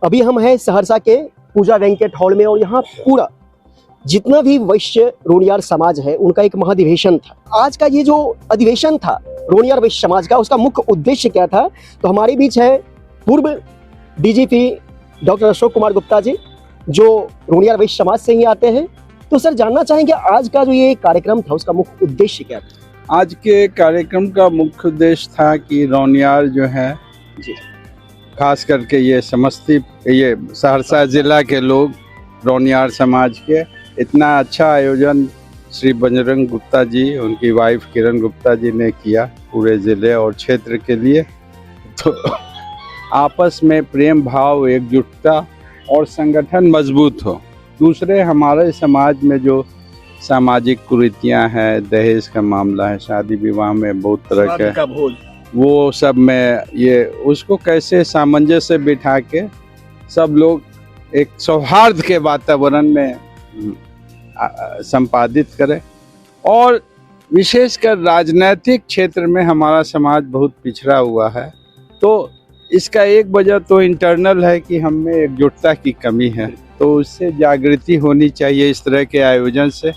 अभी हम हैं सहरसा के पूजा वेंकट हॉल में और यहाँ पूरा जितना भी वैश्य रोनियार समाज है उनका एक महाधिवेशन था। आज का ये जो अधिवेशन था रोनियार वैश्य समाज का, उसका मुख्य उद्देश्य क्या था? तो हमारे बीच है पूर्व डीजीपी डॉक्टर अशोक कुमार गुप्ता जी, जो रोनियार वैश्य समाज से ही आते हैं। तो सर, जानना चाहेंगे आज का जो ये कार्यक्रम था उसका मुख्य उद्देश्य क्या था? आज के कार्यक्रम का मुख्य उद्देश्य था कि रोनियार जो है जी, खास करके ये सहरसा जिला के लोग रोनियार समाज के, इतना अच्छा आयोजन श्री बजरंग गुप्ता जी, उनकी वाइफ किरण गुप्ता जी ने किया पूरे ज़िले और क्षेत्र के लिए। तो आपस में प्रेम भाव, एकजुटता और संगठन मजबूत हो। दूसरे, हमारे समाज में जो सामाजिक कुरीतियां हैं, दहेज का मामला है, शादी विवाह में बहुत तरह के, वो सब में ये उसको कैसे सामंजस्य बिठा के सब लोग एक सौहार्द के वातावरण में संपादित करें। और विशेषकर राजनीतिक क्षेत्र में हमारा समाज बहुत पिछड़ा हुआ है, तो इसका एक वजह तो इंटरनल है कि हम में एकजुटता की कमी है। तो उससे जागृति होनी चाहिए इस तरह के आयोजन से,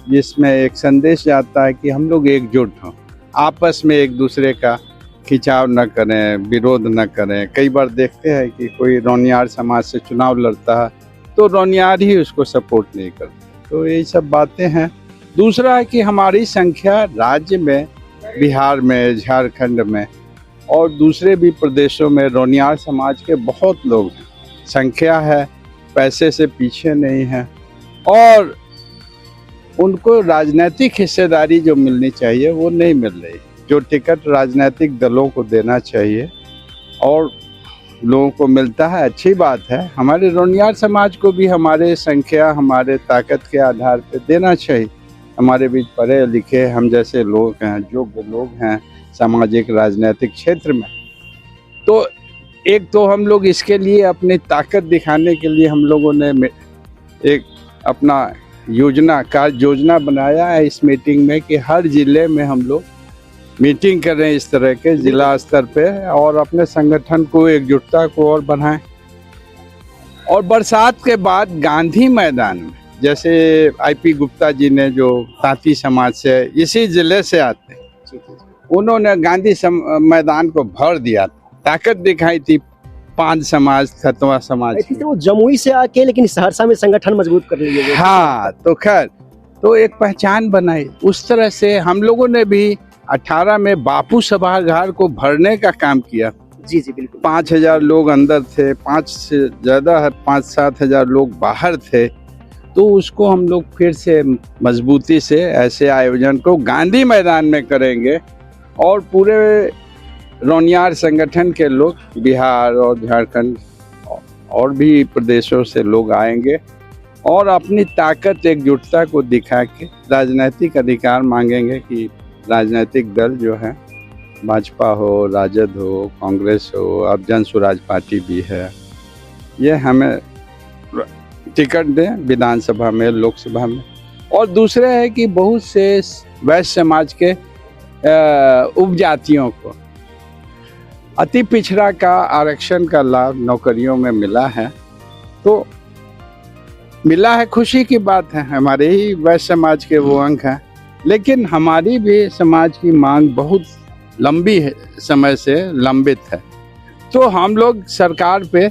जिसमें एक संदेश जाता है कि हम लोग एकजुट हों, आपस में एक दूसरे का खिंचाव न करें, विरोध न करें। कई बार देखते हैं कि कोई रोनियार समाज से चुनाव लड़ता है तो रोनियार ही उसको सपोर्ट नहीं करते। तो यही सब बातें हैं। दूसरा है कि हमारी संख्या राज्य में, बिहार में, झारखंड में और दूसरे भी प्रदेशों में रोनियार समाज के बहुत लोग हैं, संख्या है, पैसे से पीछे नहीं है और उनको राजनीतिक हिस्सेदारी जो मिलनी चाहिए वो नहीं मिल रही। जो टिकट राजनीतिक दलों को देना चाहिए और लोगों को मिलता है, अच्छी बात है। हमारे रोनियार समाज को भी हमारे संख्या, हमारे ताकत के आधार पर देना चाहिए। हमारे बीच पढ़े लिखे हम जैसे लोग हैं, योग्य लोग हैं सामाजिक राजनीतिक क्षेत्र में। तो एक तो हम लोग इसके लिए अपनी ताकत दिखाने के लिए हम लोगों ने एक अपना कार्य योजना बनाया है इस मीटिंग में कि हर जिले में हम लोग मीटिंग कर रहे हैं इस तरह के जिला स्तर पे, और अपने संगठन को, एकजुटता को और बढ़ाएं। और बरसात के बाद गांधी मैदान में, जैसे आईपी गुप्ता जी ने, जो तांती समाज से इसी जिले से आते हैं, उन्होंने गांधी मैदान को भर दिया, ताकत दिखाई थी। 5 समाज, खतवा समाज, तो जमुई से आके लेकिन सहरसा में संगठन मजबूत कर लिए। हाँ, तो खैर, तो एक पहचान बनाई। उस तरह से हम लोगों ने भी 18 में बापू सभागार को भरने का काम किया। जी जी बिल्कुल। 5000 लोग अंदर थे, 5 से ज़्यादा है, 5-7 हजार लोग बाहर थे। तो उसको हम लोग फिर से मजबूती से ऐसे आयोजन को गांधी मैदान में करेंगे और पूरे रोनियार संगठन के लोग, बिहार और झारखंड और भी प्रदेशों से लोग आएंगे और अपनी ताकत, एकजुटता को दिखा के राजनीतिक अधिकार मांगेंगे कि राजनीतिक दल जो है, भाजपा हो, राजद हो, कांग्रेस हो, अब जन स्वराज पार्टी भी है, ये हमें टिकट दें विधानसभा में, लोकसभा में। और दूसरे है कि बहुत से वैश्य समाज के उपजातियों को अति पिछड़ा का आरक्षण का लाभ नौकरियों में मिला है। तो मिला है, खुशी की बात है, हमारे ही वैश्य समाज के वो अंग हैं। लेकिन हमारी भी समाज की मांग बहुत लंबी समय से लंबित है। तो हम लोग सरकार पे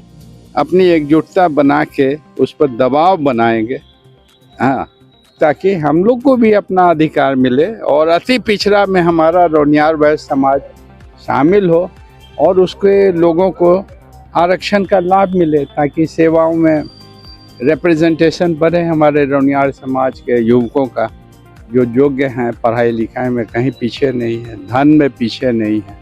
अपनी एकजुटता बना के उस पर दबाव बनाएंगे, हाँ, ताकि हम लोग को भी अपना अधिकार मिले और अति पिछड़ा में हमारा रोनियार वैश्य समाज शामिल हो और उसके लोगों को आरक्षण का लाभ मिले, ताकि सेवाओं में रिप्रेजेंटेशन बढ़े हमारे रोनियार समाज के युवकों का, जो योग्य हैं, पढ़ाई लिखाई में कहीं पीछे नहीं है, धन में पीछे नहीं है।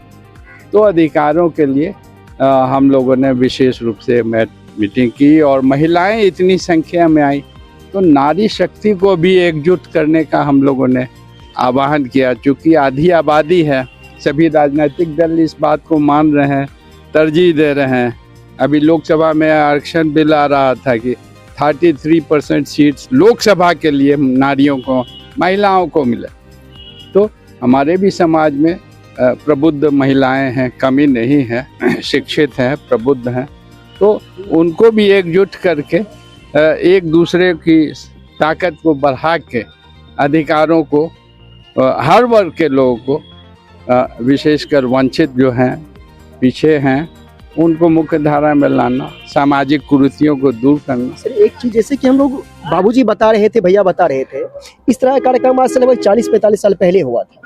तो अधिकारों के लिए हम लोगों ने विशेष रूप से मीटिंग की और महिलाएं इतनी संख्या में आई तो नारी शक्ति को भी एकजुट करने का हम लोगों ने आह्वान किया। चूँकि आधी आबादी है, सभी राजनीतिक दल इस बात को मान रहे हैं, तरजीह दे रहे हैं। अभी लोकसभा में आरक्षण बिल आ रहा था कि 33% सीट्स लोकसभा के लिए नारियों को, महिलाओं को मिले। तो हमारे भी समाज में प्रबुद्ध महिलाएं हैं, कमी नहीं है, शिक्षित हैं, प्रबुद्ध हैं। तो उनको भी एकजुट करके एक दूसरे की ताकत को बढ़ा के अधिकारों को हर वर्ग के लोगों को विशेषकर वंचित जो हैं, पीछे हैं, उनको मुख्य धारा में लाना, सामाजिक कुरीतियों को दूर करना। सर एक चीज जैसे कि हम लोग बाबूजी बता रहे थे, भैया बता रहे थे, इस तरह का कार्यक्रम आज से लगभग 40-45 साल पहले हुआ था।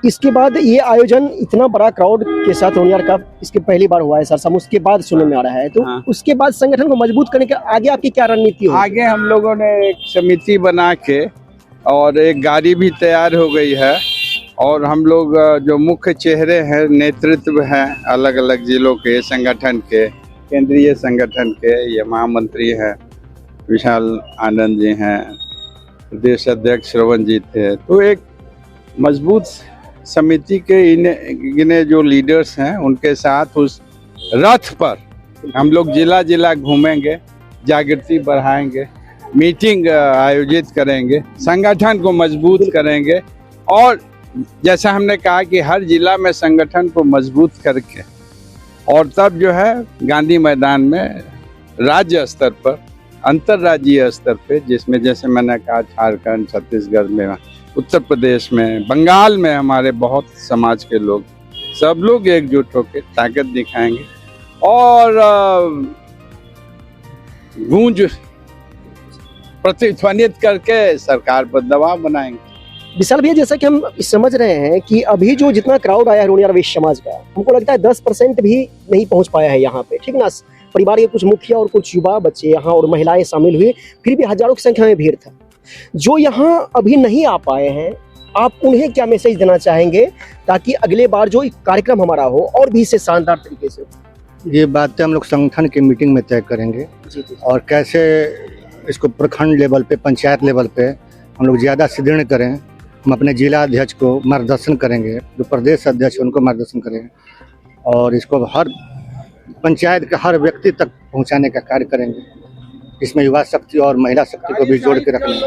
इसके बाद ये आयोजन इतना बड़ा क्राउड के साथ रोनियार का इसके पहली बार हुआ है सर, हम उसके बाद सुनने में आ रहा है। तो हाँ। उसके बाद संगठन को मजबूत करने के आगे आपकी क्या रणनीति होगी? आगे हम लोगों ने एक समिति बना के और एक गाड़ी भी तैयार हो गई है, और हम लोग जो मुख्य चेहरे हैं, नेतृत्व हैं अलग अलग जिलों के संगठन के, केंद्रीय संगठन के, ये महामंत्री हैं विशाल आनंद जी हैं, प्रदेश अध्यक्ष श्रवण जी थे। तो एक मजबूत समिति के इन्हें जो लीडर्स हैं उनके साथ उस रथ पर हम लोग जिला जिला घूमेंगे, जागृति बढ़ाएंगे, मीटिंग आयोजित करेंगे, संगठन को मजबूत करेंगे, और जैसा हमने कहा कि हर जिला में संगठन को मजबूत करके, और तब जो है गांधी मैदान में राज्य स्तर पर, अंतर्राज्यीय स्तर पे, जिसमें जैसे मैंने कहा झारखंड, छत्तीसगढ़ में, उत्तर प्रदेश में, बंगाल में हमारे बहुत समाज के लोग, सब लोग एकजुट होकर ताकत दिखाएंगे और गूंज प्रतिध्वनित करके सरकार पर दबाव बनाएंगे। विशाल भैया जैसा कि हम समझ रहे हैं कि अभी जो जितना क्राउड आया है रोनियार वैश्य समाज का, हमको लगता है 10% भी नहीं पहुंच पाया है यहाँ पे, ठीक ना। परिवार के कुछ मुखिया और कुछ युवा बच्चे यहाँ और महिलाएं शामिल हुए, फिर भी हजारों की संख्या में भीड़ था। जो यहाँ अभी नहीं आ पाए हैं, आप उन्हें क्या मैसेज देना चाहेंगे ताकि अगले बार जो कार्यक्रम हमारा हो और भी इससे शानदार तरीके से? ये बातें हम लोग संगठन की मीटिंग में तय करेंगे और कैसे इसको प्रखंड लेवल पे, पंचायत लेवल पे हम लोग ज़्यादा सुदृढ़ करें। हम अपने जिला अध्यक्ष को मार्गदर्शन करेंगे, जो प्रदेश अध्यक्ष उनको मार्गदर्शन करेंगे, और इसको हर पंचायत के हर व्यक्ति तक पहुंचाने का कार्य करेंगे। इसमें युवा शक्ति और महिला शक्ति को भी जोड़ के रखना है।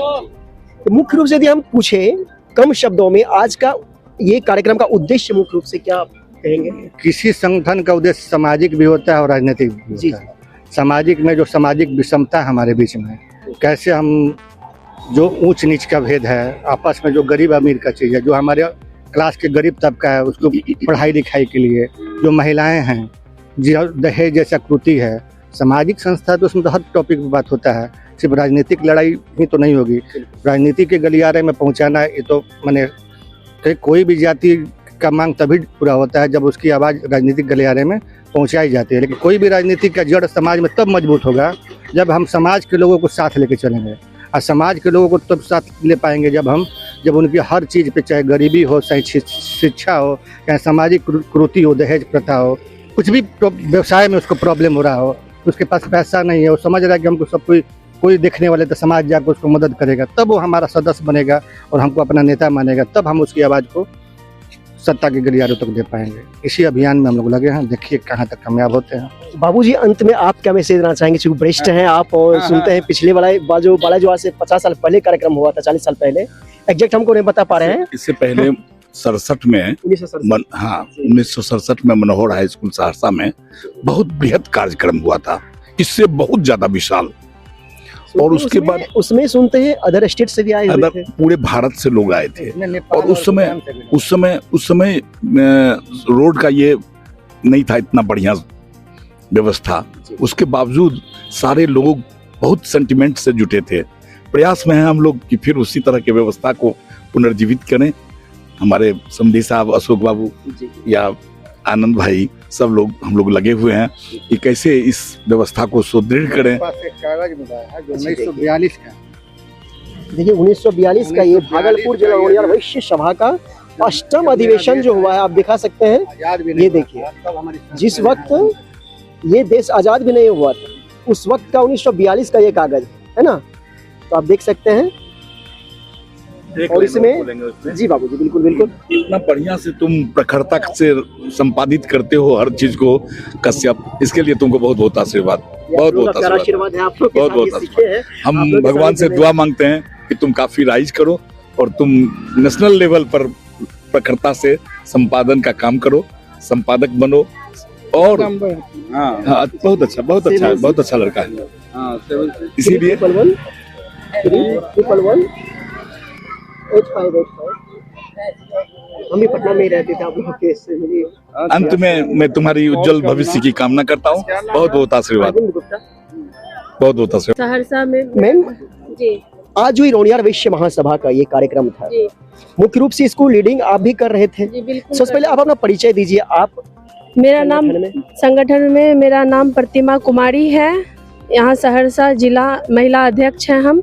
तो मुख्य रूप से यदि हम पूछें कम शब्दों में, आज का ये कार्यक्रम का उद्देश्य मुख्य रूप से क्या आप कहेंगे? किसी संगठन का उद्देश्य सामाजिक भी होता है और राजनीतिक भी होता है। सामाजिक में जो सामाजिक विषमता है हमारे बीच में, कैसे हम जो ऊंच नीच का भेद है, आपस में जो गरीब अमीर का चीज़ है, जो हमारे क्लास के गरीब तबका है उसको पढ़ाई लिखाई के लिए, जो महिलाएं हैं, जो दहेज जैसा कृति है, सामाजिक संस्था, तो उसमें तो हर टॉपिक पर बात होता है। सिर्फ राजनीतिक लड़ाई ही तो नहीं होगी, राजनीति के गलियारे में पहुंचाना, ये तो मैंने कोई भी जाति का मांग तभी पूरा होता है जब उसकी आवाज़ राजनीतिक गलियारे में पहुंचाई जाती है। लेकिन कोई भी राजनीति का जड़ समाज में तब मजबूत होगा जब हम समाज के लोगों को साथ लेके चलेंगे, और समाज के लोगों को तब साथ ले पाएंगे जब उनकी हर चीज़ पे, चाहे गरीबी हो, चाहे शिक्षा हो, चाहे सामाजिक कुरीति हो, दहेज प्रथा हो, कुछ भी व्यवसाय में उसको प्रॉब्लम हो रहा हो, उसके पास पैसा नहीं है, वो समझ रहा है कि हमको सब कोई देखने वाले तो समाज जाकर उसको मदद करेगा, तब वो हमारा सदस्य बनेगा और हमको अपना नेता मानेगा, तब हम उसकी आवाज़ को सत्ता के गलियारों तक दे पाएंगे। इसी अभियान में हम लोग लगे हैं, देखिए कहाँ तक कामयाब होते हैं। बाबूजी अंत में आप क्या मैसेज देना चाहेंगे? चूंकि वरिष्ठ हैं आप और सुनते हैं पिछले वाला जो आज से 50 साल पहले कार्यक्रम हुआ था, 40 साल पहले, एग्जैक्ट हमको नहीं बता पा रहे हैं। इससे पहले 67 में 1967 में मनोहर हाई स्कूल सहरसा में बहुत बृहद कार्यक्रम हुआ था, इससे बहुत ज्यादा विशाल। और उसके बाद उसमें सुनते हैं अदर स्टेट से भी आए हुए थे, पूरे भारत से लोग आए थे। और उस समय रोड का ये नहीं था इतना बढ़िया व्यवस्था, उसके बावजूद सारे लोग बहुत सेंटिमेंट से जुटे थे। प्रयास में है हम लोग कि फिर उसी तरह की व्यवस्था को पुनर्जीवित करें। हमारे समधी साहब, अशोक बाबू या आनंद भाई, सब लोग, हम लोग लगे हुए हैं कि कैसे इस व्यवस्था को सुदृढ़ करें। 1942 का, देखिए 1942 का ये भागलपुर जिला रोनियार वैश्य सभा का 8वां अधिवेशन जो हुआ है, आप दिखा सकते हैं। ये देखिए, जिस वक्त ये देश आजाद भी नहीं हुआ था, उस वक्त का 1942 का ये कागज है ना, तो आप देख सकते हैं। और इसमें जी बाबूजी, बिल्कुल बिल्कुल, इतना बढ़िया से तुम प्रखरता से संपादित करते हो हर चीज को कश्यप, इसके लिए तुमको बहुत बहुत आशीर्वाद, बहुत बहुत आशीर्वाद है आप लोग, बहुत बहुत आशीर्वाद। हम भगवान से दुआ मांगते हैं कि तुम काफी राइज करो और तुम नेशनल लेवल पर प्रखरता से संपादन का काम करो, संपादक बनो, और हाँ हाँ, बहुत अच्छा लड़का है। हाँ इसीलिए 311 हम भी पटना में ही रहते थे, आप लोग के इससे मिली। अंत में मैं तुम्हारी उज्जवल भविष्य की कामना करता हूँ। बहुत बहुत आशीर्वाद, बहुत बहुत आशीर्वाद। सहरसा में मैम, जी आज हुई रोनियार वैश्य महासभा का ये कार्यक्रम था, जी मुख्य रूप से इसको लीडिंग आप भी कर रहे थे। जी बिल्कुल। सबसे पहले आप अपना परिचय दीजिए। आप मेरा नाम संगठन में? संगठन में मेरा नाम प्रतिमा कुमारी है। यहाँ सहरसा जिला महिला अध्यक्ष हैं हम।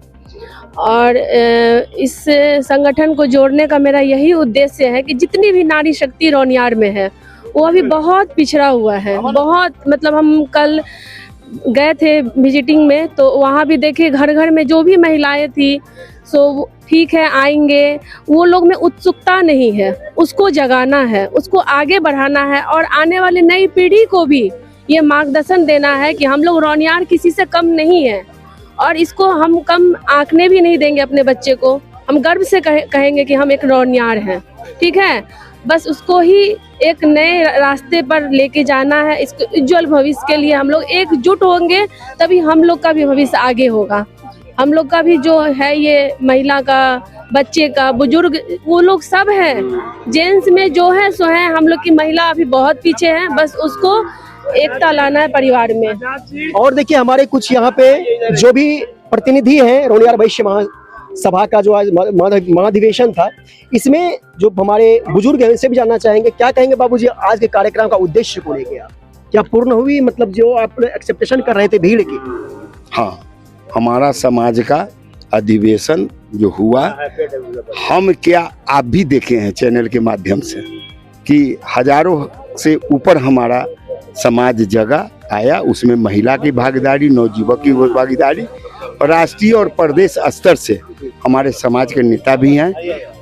और इस संगठन को जोड़ने का मेरा यही उद्देश्य है कि जितनी भी नारी शक्ति रोनियार में है वो अभी बहुत पिछड़ा हुआ है। बहुत मतलब हम कल गए थे विजिटिंग में, तो वहाँ भी देखे घर घर में जो भी महिलाएं थी, सो ठीक है आएंगे, वो लोग में उत्सुकता नहीं है। उसको जगाना है, उसको आगे बढ़ाना है और आने वाली नई पीढ़ी को भी ये मार्गदर्शन देना है कि हम लोग रोनियार किसी से कम नहीं है और इसको हम कम आंकने भी नहीं देंगे। अपने बच्चे को हम गर्व से कहेंगे कि हम एक रोनियार हैं, ठीक है। बस उसको ही एक नए रास्ते पर लेके जाना है। इसको उज्जवल भविष्य के लिए हम लोग एकजुट होंगे, तभी हम लोग का भी भविष्य आगे होगा। हम लोग का भी जो है ये महिला का, बच्चे का, बुजुर्ग, वो लोग सब हैं। जेंट्स में जो है सो है, हम लोग की महिला अभी बहुत पीछे है। बस उसको एकता लाना है परिवार में। और देखिए हमारे कुछ यहाँ पे जो भी प्रतिनिधि हैं रोनियार वैश्य महासभा का जो आज महाधिवेशन था, इसमें जो हमारे बुजुर्ग हैं उनसे भी जानना चाहेंगे। क्या कहेंगे बाबूजी आज के कार्यक्रम का उद्देश्य को लेके? आप क्या पूर्ण हुई, मतलब जो आप एक्सेप्टेशन कर रहे थे भीड़ की? हाँ, हमारा समाज का अधिवेशन जो हुआ, हम क्या आप भी देखे हैं चैनल के माध्यम से कि हजारों से ऊपर हमारा समाज जगह आया। उसमें महिला की भागीदारी, नवयुवक की भागीदारी और राष्ट्रीय और प्रदेश स्तर से हमारे समाज के नेता भी हैं।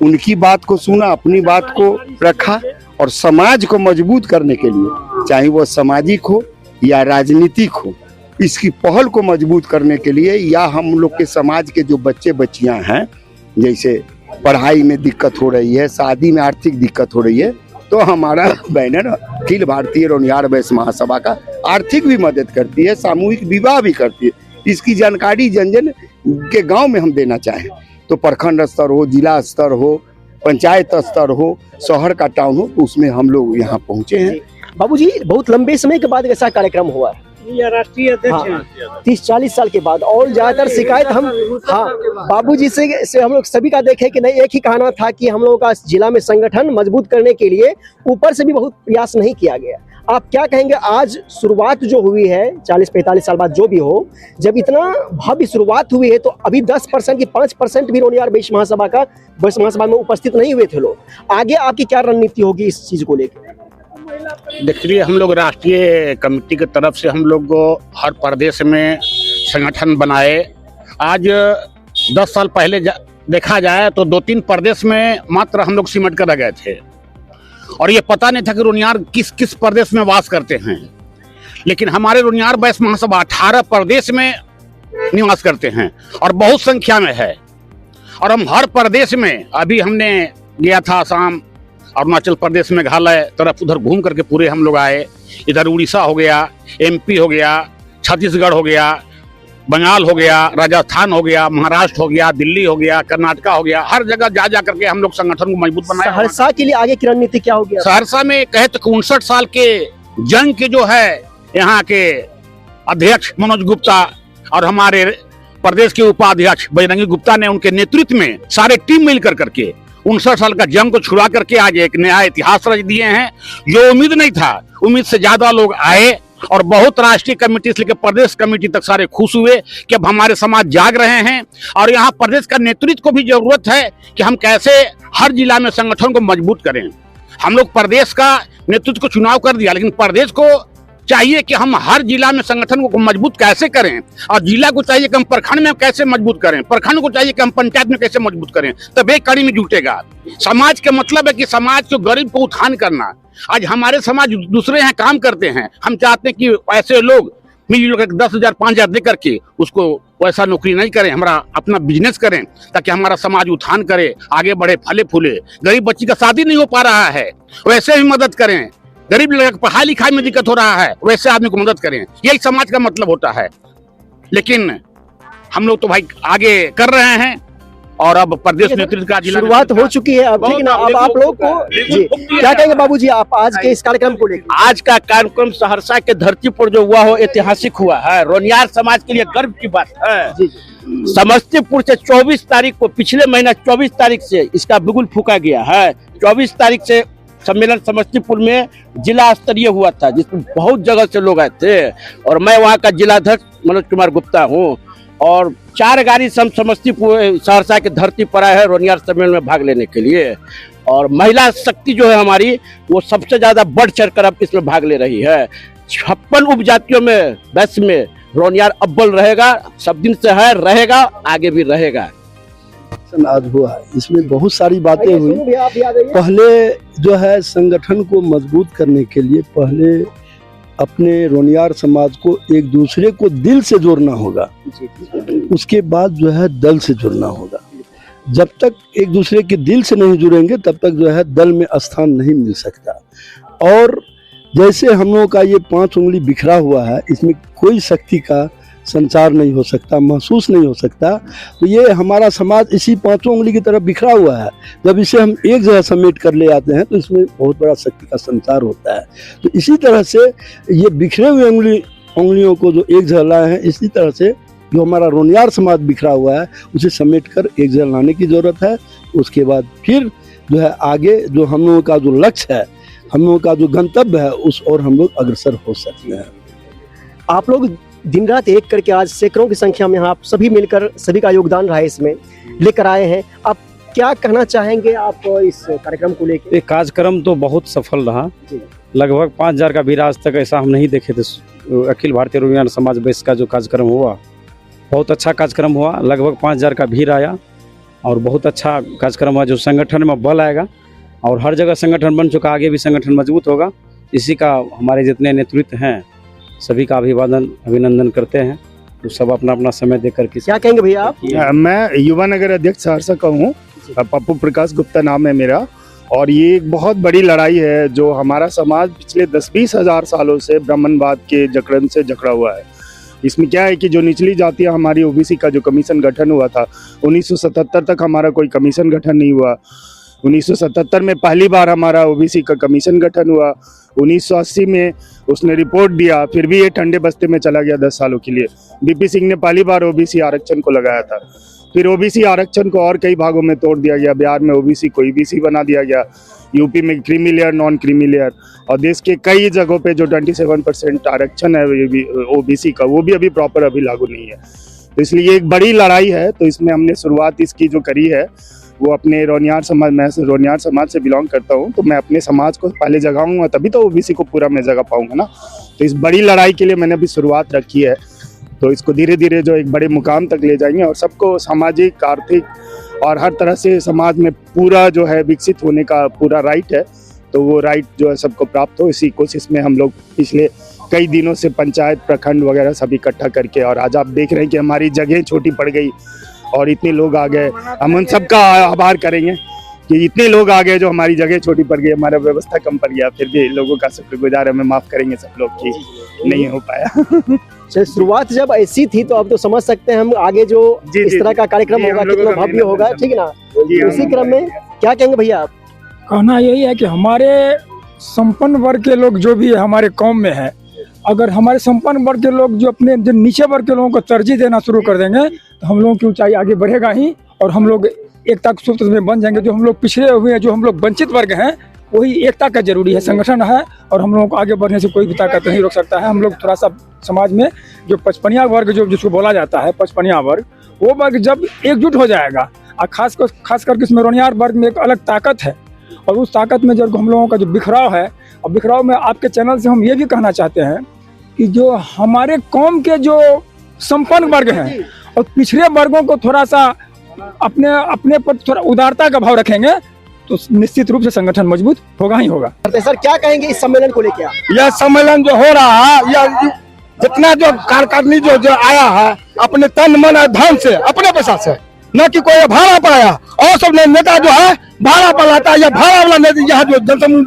उनकी बात को सुना, अपनी बात को रखा और समाज को मजबूत करने के लिए, चाहे वो सामाजिक हो या राजनीतिक हो, इसकी पहल को मजबूत करने के लिए, या हम लोग के समाज के जो बच्चे बच्चियां हैं, जैसे पढ़ाई में दिक्कत हो रही है, शादी में आर्थिक दिक्कत हो रही है, तो हमारा बैनर अखिल भारतीय रोनियार वैश्य महासभा का आर्थिक भी मदद करती है, सामूहिक विवाह भी करती है। इसकी जानकारी जन जन के गांव में हम देना चाहें तो प्रखंड स्तर हो, जिला स्तर हो, पंचायत स्तर हो, शहर का टाउन हो, तो उसमें हम लोग यहाँ पहुँचे हैं। बाबूजी बहुत लंबे समय के बाद ऐसा कार्यक्रम हुआ है, राष्ट्रीय अध्यक्ष हैं। 30-40 साल के बाद। और ज्यादातर शिकायत हम बाबूजी से हम लोग सभी का देखे कि नहीं, एक ही कहना था कि हम लोगों का जिला में संगठन मजबूत करने के लिए ऊपर से भी बहुत प्रयास नहीं किया गया। आप क्या कहेंगे आज शुरुआत जो हुई है 40-45 साल बाद, जो भी हो, जब इतना भव्य शुरुआत हुई है, तो अभी 10% की 5% भी रोनियार वैश्य महासभा में उपस्थित नहीं हुए थे लोग। आगे आपकी क्या रणनीति होगी इस चीज को लेकर? देखिए, हम लोग राष्ट्रीय कमेटी की तरफ से हम लोग हर प्रदेश में संगठन बनाए। आज 10 साल पहले देखा जाए तो 2-3 प्रदेश में मात्र हम लोग सिमट कर रह गए थे और ये पता नहीं था कि रोनियार किस किस प्रदेश में वास करते हैं। लेकिन हमारे रोनियार वैश्य महासभा 18 प्रदेश में निवास करते हैं और बहुत संख्या में है। और हम हर प्रदेश में, अभी हमने गया था आसाम, अरुणाचल प्रदेश, मेघालय तरफ, उधर घूम करके पूरे हम लोग आए। इधर उड़ीसा हो गया, MP हो गया, छत्तीसगढ़ हो गया, बंगाल हो गया, राजस्थान हो गया, महाराष्ट्र हो गया, दिल्ली हो गया, कर्नाटका हो गया। हर जगह जा करके हम लोग संगठन को मजबूत बनाए। सहरसा के लिए आगे की रणनीति क्या होगी? सहरसा में कहे तो 59 साल के जंग के जो है यहाँ के अध्यक्ष मनोज गुप्ता और हमारे प्रदेश के उपाध्यक्ष बजरंगी गुप्ता ने, उनके नेतृत्व में सारे टीम मिलकर करके 59 साल का जंग को छुड़ा करके आज एक नया इतिहास रच दिए हैं। जो उम्मीद नहीं था, उम्मीद से ज्यादा लोग आए और बहुत राष्ट्रीय कमेटी से लेकर प्रदेश कमेटी तक सारे खुश हुए कि अब हमारे समाज जाग रहे हैं। और यहाँ प्रदेश का नेतृत्व को भी जरूरत है कि हम कैसे हर जिला में संगठन को मजबूत करें। हम लोग प्रदेश का नेतृत्व को चुनाव कर दिया, लेकिन प्रदेश को चाहिए कि हम हर जिला में संगठन को मजबूत कैसे करें, और जिला को चाहिए कि हम प्रखंड में कैसे मजबूत करें, प्रखंड को चाहिए कि हम पंचायत में कैसे मजबूत करें, तब एक कड़ी में जुटेगा। समाज के मतलब है कि समाज के गरीब को उत्थान करना। आज हमारे समाज दूसरे यहाँ काम करते हैं, हम चाहते हैं कि ऐसे लोग मिलजुल कर 10,000 5,000 दे करके उसको वैसा नौकरी नहीं करें, हमारा अपना बिजनेस करें, ताकि हमारा समाज उत्थान करे, आगे बढ़े, फले फूले। गरीब बच्ची का शादी नहीं हो पा रहा है, वैसे भी मदद करें। गरीब लोग पढ़ाई लिखाई में दिक्कत हो रहा है, वैसे आदमी को मदद करें, यही समाज का मतलब होता है। लेकिन हम लोग तो भाई आगे कर रहे हैं और अब प्रदेश नेतृत्व का जिला शुरुआत हो चुकी है अब, लेकिन अब आप लोग को जी क्या कहेंगे बाबूजी आप आज के इस कार्यक्रम को लेकर? आज का कार्यक्रम सहरसा के धरती पर जो हुआ हो ऐतिहासिक हुआ है, रोनियार समाज के लिए गर्व की बात है। जी समस्तीपुर से 24 तारीख को, पिछले महीना 24 तारीख से इसका बिगुल फूका गया है। 24 तारीख से सम्मेलन समस्तीपुर में जिला स्तरीय हुआ था, जिसमें बहुत जगह से लोग आए थे और मैं वहाँ का जिलाध्यक्ष मनोज कुमार गुप्ता हूँ। और 4 गाड़ी समस्तीपुर सहरसा के धरती पर आए हैं रोनियार सम्मेलन में भाग लेने के लिए। और महिला शक्ति जो है हमारी, वो सबसे ज्यादा बढ़ चढ़ कर अब इसमें भाग ले रही है। 56 उपजातियों में वैश्य में रोनियार अव्वल रहेगा, सब दिन से है, रहेगा, आगे भी रहेगा। आज हुआ, इसमें बहुत सारी बातें हुई। सुनो भैया, आप याद आइए। पहले जो है संगठन को मजबूत करने के लिए पहले अपने रोनियार समाज को एक दूसरे को दिल से जोड़ना होगा, उसके बाद जो है दल से जुड़ना होगा। जब तक एक दूसरे के दिल से नहीं जुड़ेंगे तब तक जो है दल में स्थान नहीं मिल सकता। और जैसे हम लोगों का ये 5 उंगली बिखरा हुआ है, इसमें कोई शक्ति का संचार नहीं हो सकता, महसूस नहीं हो सकता। तो ये हमारा समाज इसी 5 उंगली की तरफ बिखरा हुआ है। जब इसे हम एक जगह समेट कर ले आते हैं तो इसमें बहुत बड़ा शक्ति का संचार होता है। तो इसी तरह से ये बिखरे हुए उंगलियों को जो एक जगह लाए हैं, इसी तरह से जो हमारा रोनियार समाज बिखरा हुआ है उसे समेट कर एक जगह लाने की जरूरत है। उसके बाद फिर जो है आगे जो हम लोगों का जो लक्ष्य है, हम लोगों का जो गंतव्य है, उस और हम लोग अग्रसर हो सकते हैं। आप लोग दिन रात एक करके आज सैकड़ों की संख्या में आप सभी मिलकर सभी का योगदान रहा है, इसमें लेकर आए हैं। आप क्या कहना चाहेंगे आप इस कार्यक्रम को लेकर? ये कार्यक्रम तो बहुत सफल रहा। लगभग 5000 का भीड़, आज तक ऐसा हम नहीं देखे थे। अखिल भारतीय रोनियार समाज बेस का जो कार्यक्रम हुआ, बहुत अच्छा कार्यक्रम हुआ। लगभग 5000 का भीड़ आया और बहुत अच्छा कार्यक्रम हुआ, जो संगठन में बल आएगा और हर जगह संगठन बन चुका, आगे भी संगठन मजबूत होगा। इसी का हमारे जितने नेतृत्व हैं सभी का अभिनंदन करते हैं। तो सब अपना अपना समय देकर के क्या कहेंगे भैया आप? मैं युवा नगर अध्यक्ष सहरसा का हूँ, पप्पू प्रकाश गुप्ता नाम है मेरा। और ये एक बहुत बड़ी लड़ाई है जो हमारा समाज पिछले 10-20 हजार सालों से ब्राह्मणवाद के जकड़न से जकड़ा हुआ है। इसमें क्या है कि जो निचली जातियाँ हमारी ओबीसी का जो कमीशन गठन हुआ था, 1977 तक हमारा कोई कमीशन गठन नहीं हुआ। 1977 में पहली बार हमारा ओबीसी का कमीशन गठन हुआ। 1980 में उसने रिपोर्ट दिया, फिर भी ये ठंडे बस्ते में चला गया 10 सालों के लिए। बीपी सिंह ने पहली बार ओबीसी आरक्षण को लगाया था। फिर ओबीसी आरक्षण को और कई भागों में तोड़ दिया गया। बिहार में ओबीसी को ईबीसी बना दिया गया, यूपी में creamy layer, non creamy layer, और देश के कई जगहों पे जो 27% आरक्षण है ओबीसी का, वो भी अभी प्रॉपर अभी लागू नहीं है। तो इसलिए एक बड़ी लड़ाई है। तो इसमें हमने शुरुआत इसकी जो करी है वो अपने रोनियार समाज, मैं रोनियार समाज से बिलोंग करता हूँ, तो मैं अपने समाज को पहले जगाऊंगा, तभी तो ओबीसी को पूरा मैं जगा पाऊंगा ना। तो इस बड़ी लड़ाई के लिए मैंने अभी शुरुआत रखी है। तो इसको धीरे धीरे जो एक बड़े मुकाम तक ले जाएंगे और सबको सामाजिक, आर्थिक और हर तरह से समाज में पूरा जो है विकसित होने का पूरा राइट है। तो वो राइट जो है सबको प्राप्त हो, इसी कोशिश में हम लोग पिछले कई दिनों से पंचायत, प्रखंड वगैरह सब इकट्ठा करके, और आज आप देख रहे हैं कि हमारी जगह छोटी पड़ गई और इतने लोग आ गए। हम उन सबका आभार करेंगे कि इतने लोग आ गए जो हमारी जगह छोटी पड़ गई, हमारा व्यवस्था कम पड़ गया, फिर भी लोगों का शुक्रगुजार है। हमें माफ करेंगे सब लोग कि नहीं हो पाया। शुरुआत जब ऐसी थी तो अब तो समझ सकते हैं हम आगे जो इस तरह का कार्यक्रम होगा कितना भव्य होगा, ठीक है ना। इसी क्रम में क्या कहेंगे भैया आप? कहना यही है कि हमारे संपन्न वर्ग के लोग जो भी हमारे कौम में है, अगर हमारे संपन्न वर्ग के लोग जो अपने जो नीचे वर्ग के लोगों को तरजीह देना शुरू कर देंगे तो हम लोगों की ऊंचाई आगे बढ़ेगा ही, और हम लोग एकता के सूत्र में बन जाएंगे। जो हम लोग पिछड़े हुए हैं, जो हम लोग वंचित वर्ग हैं, वही एकता का जरूरी है, संगठन है, और हम लोगों को आगे बढ़ने से कोई भी ताकत नहीं रोक सकता है। हम लोग थोड़ा सा समाज में जो 55 वर्ग जो जिसको बोला जाता है 55 वर्ग, वो वर्ग जब एकजुट हो जाएगा, और खास करके इसमें रोनियार वर्ग में एक अलग ताकत है, और उस ताकत में जब हम लोगों का जो बिखराव है, और बिखराव में आपके चैनल से हम ये भी कहना चाहते हैं कि जो हमारे कौम के जो संपन्न वर्ग हैं और पिछड़े वर्गों को थोड़ा सा अपने पर थोड़ा उदारता का भाव रखेंगे तो निश्चित रूप से संगठन मजबूत होगा ही होगा। सर क्या कहेंगे इस सम्मेलन को लेकर? यह सम्मेलन जो हो रहा है, यह जितना जो कार्यकारिणी जो आया है अपने तन मन और धन से, अपने पैसा से, न कि कोई भाड़ा पर आया। और सब नेता जो है भाड़ा पर लाता है, या भाड़ा वाला नेता यहाँ जो जनसमूह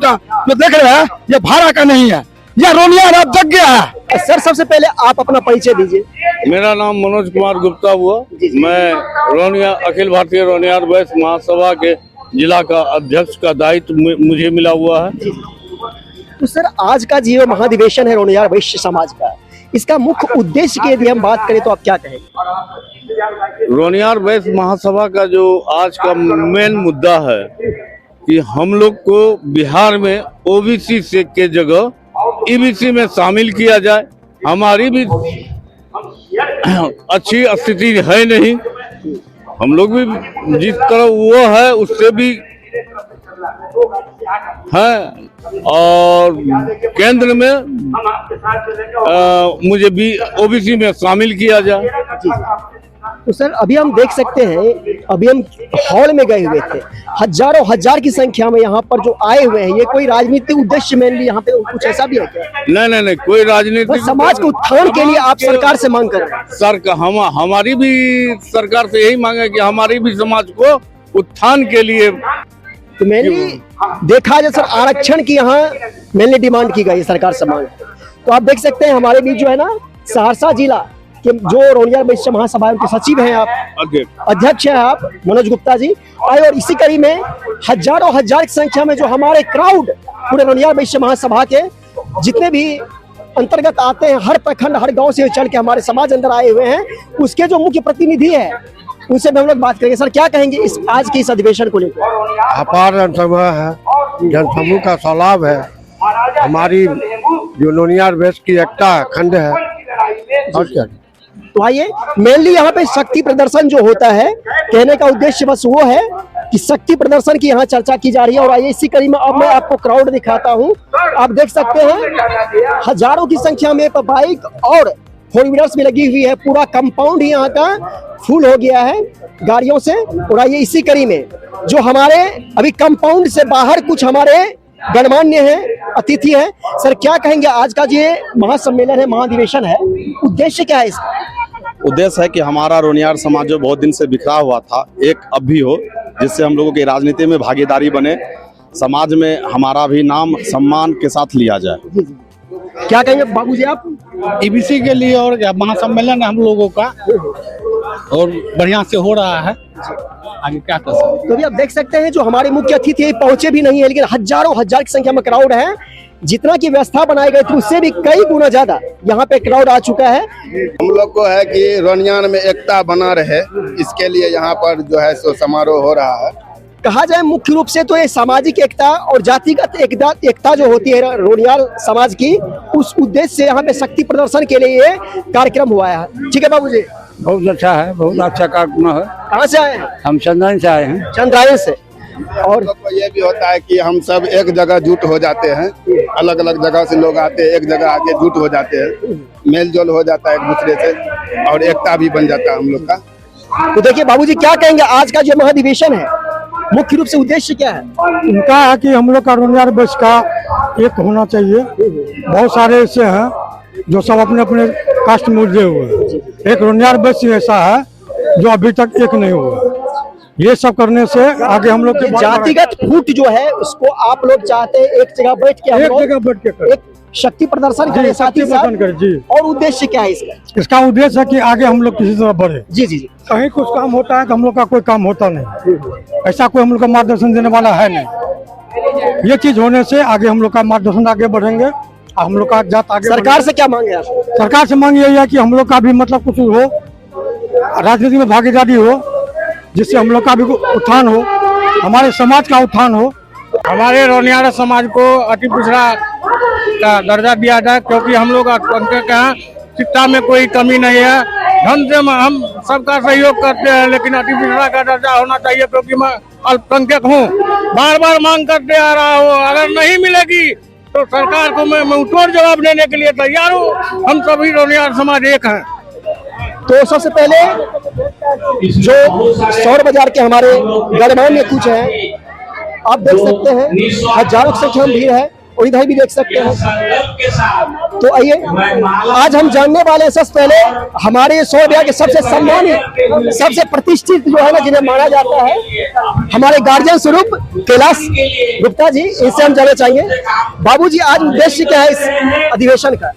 जो देख रहे हैं ये भाड़ा का नहीं है, यह रोनियार अब जग गया है। सर सबसे पहले आप अपना परिचय दीजिए। मेरा नाम मनोज कुमार गुप्ता हुआ। मैं रोनिया अखिल भारतीय रोनियार वैश्य महासभा के जिला का अध्यक्ष का दायित्व मुझे मिला हुआ है। तो सर आज का जो महाधिवेशन है रोनियार वैश्य समाज का, इसका मुख्य उद्देश्य की यदि हम बात करें तो आप क्या कहेंगे? रोनियार वैश्य महासभा का जो आज का मेन मुद्दा है कि हम लोग को बिहार में ओबीसी से के जगह ईबीसी में शामिल किया जाए। हमारी भी अच्छी स्थिति है नहीं, हम लोग भी जिस तरह वो है उससे भी है, और केंद्र में मुझे भी ओबीसी में शामिल किया जाए। तो सर अभी हम देख सकते हैं, अभी हम हॉल में गए हुए थे, हजारों हजार की संख्या में यहाँ पर जो आए हुए हैं, ये कोई राजनीतिक उद्देश्य मेनली यहाँ पे कुछ ऐसा भी है क्या? नहीं, कोई राजनीतिक समाज के उत्थान के लिए आप सरकार से मांग कर रहे हैं? सर हमारी भी सरकार से यही मांग है कि हमारी भी समाज को उत्थान के लिए। तो मेनली देखा जाए सर आरक्षण की यहाँ मेनली डिमांड की गई सरकार से मांग। तो आप देख सकते हैं हमारे बीच जो है ना सहरसा जिला के जो रोनियार वैश्य महासभा के सचिव हैं आप, अध्यक्ष हैं आप मनोज गुप्ता जी आए, और इसी कड़ी में हजारों हजार की संख्या में जो हमारे क्राउड पूरे रोनियार वैश्य महासभा के जितने भी अंतर्गत आते हैं, हर प्रखंड हर गांव से चल के हमारे समाज अंदर आए हुए हैं, उसके जो मुख्य प्रतिनिधि है उनसे भी हम लोग बात करेंगे। सर क्या कहेंगे इस आज के इस अधिवेशन को लेकर? अपार जनसमूह है, जनसमूह का सलाब है, हमारी जो रोनियार वैश्य की एकता खंड है, और क्या। तो आइए मेनली यहाँ पे शक्ति प्रदर्शन जो होता है, कहने का उद्देश्य बस वो है कि शक्ति प्रदर्शन की यहाँ चर्चा की जा रही है। और आइए इसी कड़ी में अब मैं आपको क्राउड दिखाता हूँ। आप देख सकते हैं हजारों की संख्या में बाइक और फोर व्हीलर्स भी लगी हुई है, पूरा कंपाउंड यहाँ का फुल हो गया है गाड़ियों से। और आइए इसी कड़ी में जो हमारे अभी कंपाउंड से बाहर कुछ हमारे गणमान्य है, अतिथि है। सर क्या कहेंगे आज का ये महासम्मेलन है, महाधिवेशन है, उद्देश्य क्या है इसका? उद्देश्य है कि हमारा रोनियार समाज जो बहुत दिन से बिखरा हुआ था, एक अब भी हो, जिससे हम लोगों की राजनीति में भागीदारी बने, समाज में हमारा भी नाम सम्मान के साथ लिया जाए। क्या कहेंगे बाबूजी आप? ईबीसी के लिए और महासम्मेलन हम लोगों का और बढ़िया से हो रहा है, आगे क्या कर सकते। तो अभी आप देख सकते हैं जो हमारे मुख्य अतिथि पहुंचे भी नहीं है, लेकिन हजारों हजार की संख्या में क्राउड है। जितना की व्यवस्था बनाई गई थी उससे भी कई गुना ज्यादा यहाँ पे क्राउड आ चुका है। हम लोग को है कि रोनियार में एकता बना रहे, इसके लिए यहाँ पर जो है सो समारोह हो रहा है। कहा जाए मुख्य रूप से तो ये सामाजिक एकता और जातिगत एकता जो होती है रोनियार समाज की, उस उद्देश्य से यहाँ पे शक्ति प्रदर्शन के लिए ये कार्यक्रम हुआ है। ठीक है बाबूजी, बहुत अच्छा है, बहुत अच्छा कार्यक्रम है। कहाँ से आए हैं? हम चंद्रायन से आए हैं। चंद्रायन से। और ये भी होता है कि हम सब एक जगह जुट हो जाते हैं, अलग अलग जगह से लोग आते हैं, एक जगह आके जुट हो जाते हैं, मेल जोल हो जाता है एक दूसरे से, और एकता भी बन जाता है हम लोग का। तो देखिए बाबूजी क्या कहेंगे आज का जो महाधिवेशन है, मुख्य रूप से उद्देश्य क्या है? इनका है कि हम लोग का रोनियार वैश्य का एक होना चाहिए। बहुत सारे ऐसे हैं जो सब अपने अपने कास्ट में उलझे हुए हैं, एक रोनियार वैश्य ऐसा है जो अभी तक एक नहीं हुआ। ये सब करने से आगे हम लोग के जातिगत फूट जो है उसको आप लोग चाहते हैं एक जगह बैठ के एक शक्ति प्रदर्शन करें, साथ ही साथ जी। और उद्देश्य क्या है इसका? इसका उद्देश्य है कि आगे हम लोग किसी तरह बढ़े। जी जी जी। कहीं कुछ काम होता है तो हम लोग का कोई काम होता नहीं, ऐसा कोई हम लोग का मार्गदर्शन देने वाला है नहीं। ये चीज होने से आगे हम लोग का मार्गदर्शन आगे बढ़ेंगे, हम लोग का जात आगे। सरकार से क्या मांगे आप? सरकार से मांग यही है कि हम लोग का भी मतलब कुछ हो, राजनीति में भागीदारी हो, जिससे हम लोग का भी उत्थान हो, हमारे समाज का उत्थान हो। हमारे रोनियार समाज को अति पिछड़ा का दर्जा दिया जाए, क्योंकि हम लोग का शिक्षा में कोई कमी नहीं है, धन से हम सबका सहयोग करते हैं, लेकिन अति पिछड़ा का दर्जा होना चाहिए, क्योंकि मैं अल्पसंख्यक हूँ। बार बार मांग करते आ रहा हूँ, अगर नहीं मिलेगी तो सरकार को मैं मुंहतोड़ जवाब देने के लिए तैयार हूँ। हम सभी रोनियार समाज एक हैं। तो सबसे पहले जो सौर बाजार के हमारे गणमान्य कुछ हैं, आप देख सकते हैं हजारों की संख्या में भीड़ है। और इधर भी देख सकते हैं। तो आइए आज हम जानने वाले हैं सबसे पहले हमारे सौरभ के सबसे सम्मानित, सबसे प्रतिष्ठित जो है ना, जिन्हें माना जाता है, हमारे गार्जियन स्वरूप कैलाश गुप्ता जी, इनसे हम जानना चाहेंगे। बाबूजी, आज उद्देश्य क्या है इस अधिवेशन का?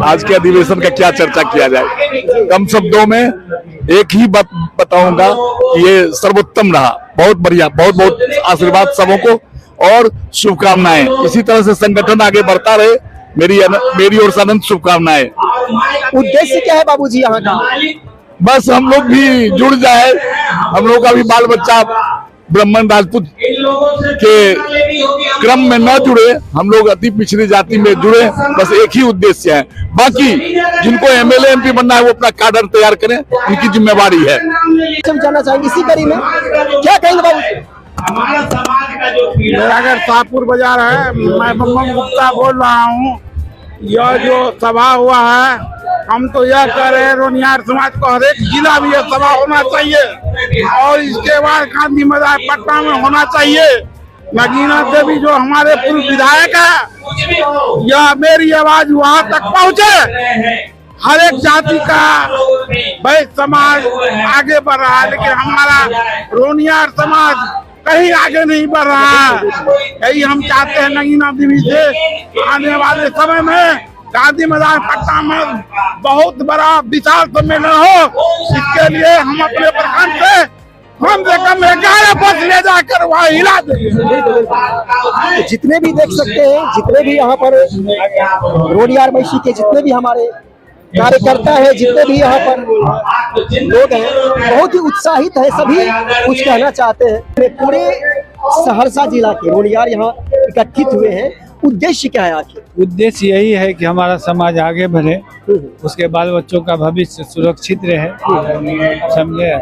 आज के अधिवेशन का क्या चर्चा किया जाए, कम शब्दों में एक ही बात बताऊंगा कि ये सर्वोत्तम रहा, बहुत बढ़िया, बहुत बहुत आशीर्वाद सबों को और शुभकामनाएं। इसी तरह से संगठन आगे बढ़ता रहे, मेरी ओर से अनंत शुभकामनाएं। उद्देश्य क्या है बाबूजी यहाँ का? बस हम लोग भी जुड़ जाए, हम लोग का भी बाल बच्चा ब्राह्मण राजपूत के क्रम में न जुड़े, हम लोग अति पिछड़ी जाति में जुड़े, बस एक ही उद्देश्य है। बाकी जिनको एमएलए एमपी बनना है वो अपना काडर तैयार करें, उनकी जिम्मेवारी है। हम जानना चाहेंगे इसी कड़ी में क्या कहेंगे बाबूजी? अगर शाहपुर बाजार है, मैं बम्बम गुप्ता बोल रहा हूँ। यह जो सभा हुआ है, हम तो यह कह रहे हैं रोनियार समाज को हर एक जिला में यह सभा होना चाहिए और इसके बाद गांधी मैदान पटना में होना चाहिए। नगीना देवी जो हमारे पूर्व विधायक है, यह मेरी आवाज वहाँ तक पहुँचे। हर एक जाति का वैश्य समाज आगे बढ़ रहा है, लेकिन हमारा रोनियार समाज कहीं आगे नहीं बढ़ रहा है। यही हम चाहते हैं नगीना देवी से आने वाले समय में गांधी मैदान पटना में बहुत बड़ा विशाल सम्मेलन हो। इसके लिए हम अपने प्रखंड से कम 11 बस ले जाकर वहाँ हिला देंगे। जितने भी देख सकते हैं, जितने भी यहाँ पर रोनियार वैश्य के जितने भी हमारे कार्यकर्ता है, जितने भी यहाँ पर लोग हैं, बहुत ही उत्साहित है, सभी कुछ कहना चाहते हैं। पूरे सहरसा जिला के रोनियार यहाँ इकट्ठित हुए हैं, उद्देश्य क्या है आखिर? उद्देश्य यही है कि हमारा समाज आगे बढ़े, उसके बाल बच्चों का भविष्य सुरक्षित रहे, समझे,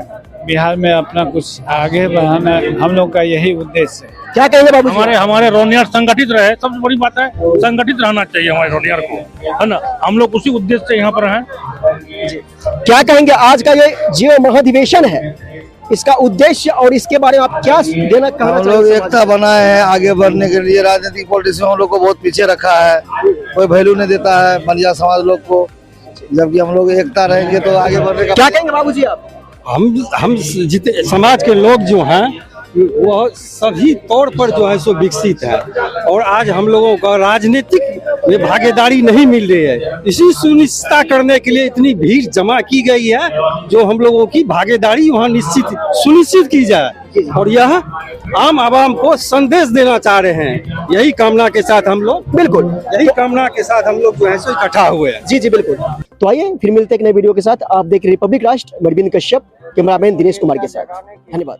बिहार में अपना कुछ आगे बढ़ाना, हम लोग का यही उद्देश्य है। क्या कहेंगे बाबू? हमारे रोनियार संगठित रहे, सबसे बड़ी बात है संगठित रहना चाहिए हमारे रोनियार को, है ना। हम लोग उसी उद्देश्य से यहाँ पर हैं। क्या कहेंगे आज का ये जो महाधिवेशन है, इसका उद्देश्य और इसके बारे में आप क्या देना कहना हम लोग एकता बनाए हैं आगे बढ़ने के लिए। राजनीतिक पॉलिटिक्स में हम लोग को बहुत पीछे रखा है, कोई वैल्यू नहीं देता है बलिया समाज लोग को, जबकि हम लोग एकता रहेंगे तो आगे बढ़ने का। क्या कहेंगे बाबूजी आप? हम जितने समाज के लोग जो हैं वो सभी तौर पर जो है सो विकसित है, और आज हम लोगों का राजनीतिक में भागीदारी नहीं मिल रही है। इसी सुनिश्चित करने के लिए इतनी भीड़ जमा की गई है, जो हम लोगों की भागीदारी वहाँ सुनिश्चित की जाए, और यह आम आवाम को संदेश देना चाह रहे हैं। यही कामना के साथ हम लोग, बिल्कुल यही कामना के साथ हम लोग जो है सो इकट्ठा हुए हैं। जी जी बिल्कुल। तो आइए फिर मिलते हैं एक नए वीडियो के साथ। आप देख रहे रिपब्लिक राष्ट्र, मैं अरविंद कश्यप, कैमरामैन दिनेश कुमार के साथ। धन्यवाद।